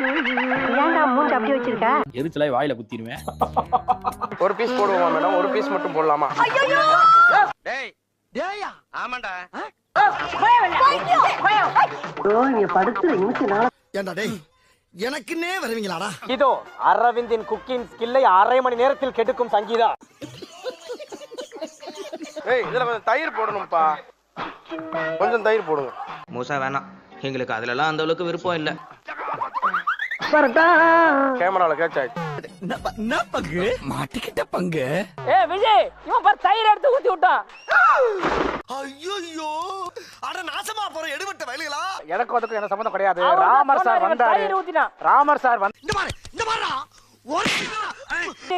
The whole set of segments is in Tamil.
ஏன்டா மூஞ்சி அப்படி வச்சிருக்க? எரிச்சலாய் வாயில குத்திடுவேன். ஒரு பீஸ் போடுவோமா மேடம்? ஒரு பீஸ் மட்டும் போடலாமா? ஐயோ டேய் டேய்யா ஆமாடா. நீங்க படுத்துற நிமிஷம் ஏண்டா டேய் எனக்குன்னே வருவீங்களாடா? இதோ அரவிந்தின் குக்கிங் ஸ்கில்லை 1/2 மணி நேரத்தில் கெடுக்கும் சங்கீதா. ஏய் இதுல கொஞ்சம் தயிர் போடணும்ப்பா. கொஞ்சம் தயிர் போடுங்க. மூசா வேணாம், எங்களுக்கு அதுலலாம் அந்த அளவுக்கு விருப்பம் இல்ல. கேமரால கேட்ச் ஆயிடுச்சு. என்ன பங்கு மாட்டிக்கிட்ட பங்கு? விஜய் இவன் பாரு தயிர் எடுத்து ஊத்தி விட்டான். ஐயோ அட நாசமா போற எடுபட்ட வயலுகளா. எனக்கு அதுக்கு என்ன சம்பந்தம் கிடையாது. ராமர் சார் வந்தாரு. தயிர் ஊத்தினா ராமர் சார் வந்து இந்த பாருடா ஒரு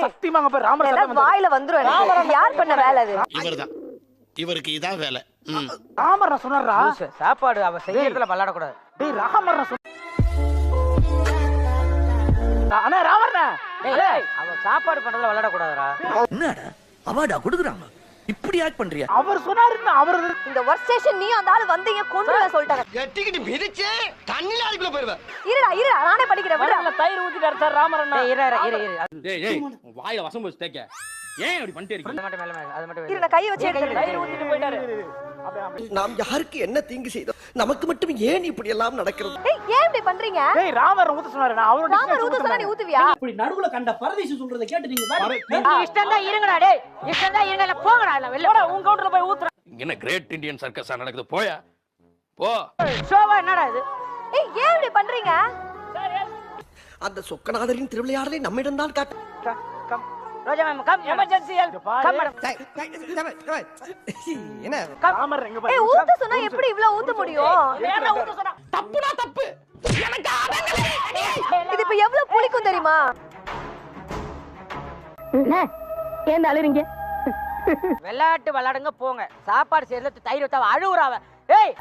சத்தியமாங்க போய் ராமர் சார் வந்து வாயில வந்துரும். யார் பண்ண வேலை அது? இவர்தான், இவருக்கு இதான் வேலை. ராமர் நான் சொன்னாரா? சாப்பாடு அவ செய்யறதுல விளையாட கூடாது. டேய் ராமர் நான் அண்ணா ராமர்ண்ணா அவன் சாப்பாடு பண்றதுல விளையாட கூடாதுடா. என்னடா அவாடா குடுக்குறாங்க இப்படி ஆக்ட் பண்றியா? அவர் சொன்னாருன்னா அவர் இந்த ஒர்க் ஸ்டேஷன் நீ அந்த ஆளு வந்தீங்க கொன்றுல சொல்லிட்டாங்க. கட்டிக்கிட்டு மிதிச்சே தண்ணில அதுக்குள்ள போயிருவேன். இருடா நானே படிக்கிறேன். விடுடா. தயிர் ஊத்திட்டாரு சார் ராமர் அண்ணா. இரு டேய் டேய் வாயில வசம் போச்சு தேக்க. ஏன் அப்படி பண்ணிட்டே இருக்கீங்க? அது மட்டும் இரு நான் கை வச்சு எடுத்துறேன். தயிர் ஊத்திட்டு போயிட்டாரு. நாம் யாருக்கு என்ன தீங்கு செய்தோம்? நமக்கு மட்டும் ஏன் இப்படி எல்லாம் நடக்கிறது? ஏய் ஏன் இப்படி பண்றீங்க? டேய் ராமர் ஊத்த சொன்னாரு. நான் அவரோட ராமர் ஊத்த சொன்னா நீ ஊத்துவியா? இப்படி நடுவுல கண்ட பரதேசி சொல்றத கேட்டு நீங்க பாரு. இஷ்டம் தான் இருங்கடா. டேய் இஷ்டம் தான் இருங்கல போங்கடா. இல்ல வெளிய போடா உங்க கவுண்டர்ல போய் ஊத்துற. என்ன கிரேட் இந்தியன் சர்க்கஸா நடக்குது? போயா போ. ஷோவா என்னடா இது? ஏய் ஏன் இப்படி பண்றீங்க? அந்த சொக்கநாதரின் திருவிளையாடலை நம்மிடம் தான் காட்டு. Come Roja ma'am come emergency help come madam. என்ன ராமர் எங்க போய் ஏய் ஊத்த சொன்னா எப்படி இவ்ளோ ஊத்த முடியும்? ஏன்டா ஊத்த சொன்னா? தப்புடா தப்பு. எனக்கு அதங்களே. இது இப்ப எவ்வளவு புளிக்கும் தெரியுமா? ஏன் அழுறீங்க? விளையாட்டு விளையாடுங்க போங்க. சாப்பாடு செய்யறது தயிர் ஊத்தாவ அழுவுறாவ. ஏய்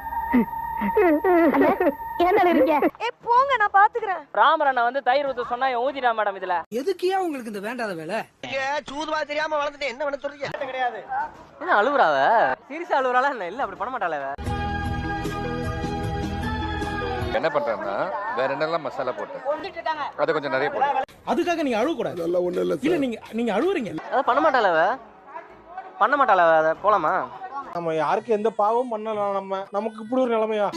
ஏன் அழுறீங்க? ஏய் போங்க நான் பாத்துக்கறேன். ராமர் அண்ணா வந்து தயிர் ஊத்த சொன்னா ஊத்திடா மேடம் இதுல. எதுக்கியா உங்களுக்கு இந்த வேண்டாத வேலை? சூதுவா தெரியாம வளர்ந்துட்டு என்ன பண்ண சொல்றீங்க? கிடையாது. என்ன அழுவுறாவ? சீரியஸா அழுவுறாளா? இல்ல அப்படி பண்ண மாட்டாளே அவ. என்ன பண்றேன்னா வேற என்னெல்லாம் மசாலா போட்டேன் அதை கொஞ்சம் நிறைய போடு. அதுக்காக நீங்க அழுவ கூடாது. அதெல்லாம் ஒண்ணு இல்ல. இல்ல நீங்க அழுவுறீங்க. அத பண்ண மாட்டாளே அவ. பண்ண மாட்டாளே அத. போலாமா? நம்ம யாருக்கு எந்த பாவம் பண்ணலாம்? நமக்கு இப்படி ஒரு நிலைமையா?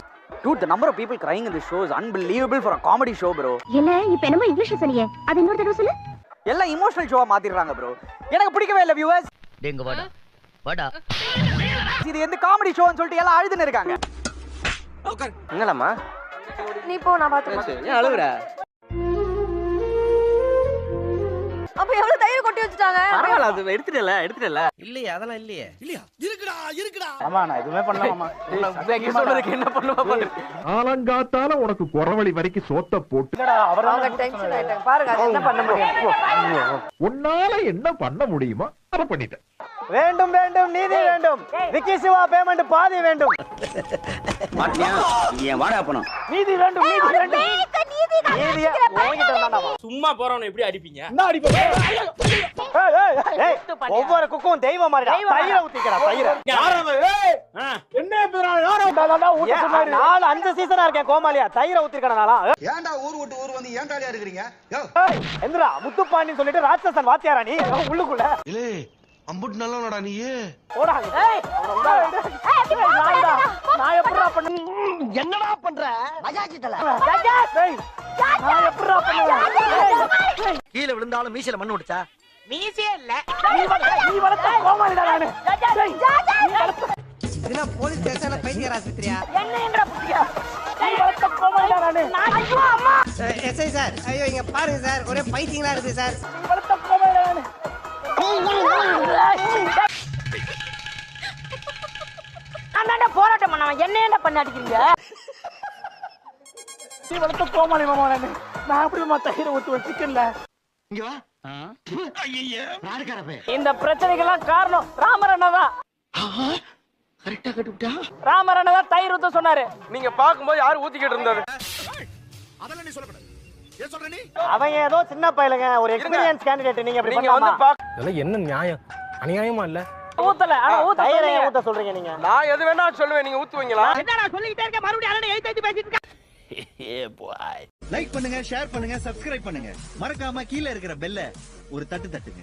Dude, the number of people crying in this show is unbelievable for a comedy show, bro. இல்ல இப்ப என்னமோ இங்கிலீஷ்ல சொல்லியே. அது இன்னொரு தடவை சொல்லு. எல்லாம் emotional show-ஆ மாத்திடுறாங்க bro. எனக்கு பிடிக்கவே இல்ல viewers. டேங்க வாடா. இது எந்த காமெடி ஷோன்னு சொல்லிட்டு எல்லாம் அழுதுன்னு இருக்காங்க. என்னலாமா? நீ போ நான் பாத்துக்கிறேன். ஏன் அழுவுற? அப்ப எவ்வளவு தயிர் கொட்டி வச்சிட்டாங்க? பரவாயில்ல அது எடுத்துட்டல. இல்லையே அதெல்லாம் இல்லையே. இல்லையா? இருக்குடா. ஆமா நான் எதுவுமே பண்ணலாமா? சொல்றதுக்கு என்ன பண்ணுவா பாரு. ஆலங்காத்தால உனக்கு குறவழி வரைக்கும் சோத்த போட்டு அவங்க டென்ஷன் ஆயிட்டாங்க. பாருங்க அது என்ன பண்ண முடியும்? உன்னால என்ன பண்ண முடியுமோ அதை பண்ணிட்டேன். வேண்டும் நீதி வேண்டும். விக்கி சிவா பேமெண்ட் பாதி வேண்டும். மாட்டியா? ஏன் வாடா பணம். நீதி வேண்டும். நீதியா வாங்கிட்டு வந்தானே. சும்மா போறவன எப்படி அடிப்பீங்க? என்ன அடிப்பீங்க? ஏய் ஒவ்வொரு குக்கும் தெய்வம் மாதிரிடா. தயிர ஊத்திக்கடா தயிர. யாரவ? என்ன பேரா யாரோ ஊத்த சொன்னாரு. 4-5 சீசனா இருக்கேன் கோமாளியா. தயிர ஊத்திக்கடா நாளா. ஏன்டா ஊர் விட்டு ஊர் வந்து ஏன்டாலியா இருக்கீங்க? எந்திரா முத்துப்பாண்டின்னு சொல்லிட்டு ராட்சசன் வாத்தியாரா நீ உள்ளுக்குள்ள. இல்லே அம்புட் நல்லவனடா நீ. போடா. நான் எப்படிடா பண்ண? என்னடா பண்ற? டேய் நான் எப்படிடா பண்ணுவேன்? கீழ விழுந்தாலும் மீசையில மண்ணு விடுச்சா? மீசியே இல்ல. நீ வளர்த்த கோமாளிடா நானு. டேய் இதுனா போலீஸ் ஸ்டேஷன்ல பைத்தியரா சித்ரியா? என்னன்ற புடியா? நீ வளர்த்த கோமாளிடா நானு. ஐயோ அம்மா. எஸ்ஐ சார் ஐயோ இங்க பாருங்க சார் ஒரே பைத்தியங்களா இருக்கு சார். நீ வளர்த்த கோமாளிடா நானு. அண்ணா போராட்டம் பண்ணவன் என்ன பண்ண அடிக்கிறீங்க? நீ வளர்த்த கோமாளி மாமா நானு. நான் எப்படிமா தயிர ஊத்துவேன் சிக்கன்ல? இங்க வா. ஐயய்ய ராடுகாரப்பே. இந்த பிரச்சனைக்கெல்லாம் காரணம் ராமர் அண்ணா தான். கரெக்ட்டா கட்டுட்டா. ராமர் அண்ணா தான் தயிர் ஊத்த சொன்னாரு. நீங்க பாக்கும்போது யாரு ஊத்திக்கிட்டு இருந்தது? அதெல்லாம் நீ சொல்லக்கூடாது. ஏன் சொல்ற நீ? அவன் ஏதோ சின்ன பையலங்க ஒரு எக்ஸ்பீரியன்ஸ் கேண்டிடேட். நீங்க அப்படி நீங்க வந்து இதெல்லாம் என்ன நியாயம்? அநியாயமா இல்ல? ஊத்தல ஆனா ஊத்த தயிரை ஊத்த சொல்றீங்க நீங்க. நான் எது வேணா சொல்லுவேன், நீங்க ஊத்துவீங்களா? என்னடா சொல்லிட்டே இருக்க மறுபடியும் அண்ணனை எழுதி பேசிட்டு இருக்க. ஏ பாய். லைக் பண்ணுங்க, ஷேர் பண்ணுங்க, சப்ஸ்கிரைப் பண்ணுங்க. மறக்காம கீழ இருக்கிற பெல்ல ஒரு தட்டு தட்டுங்க.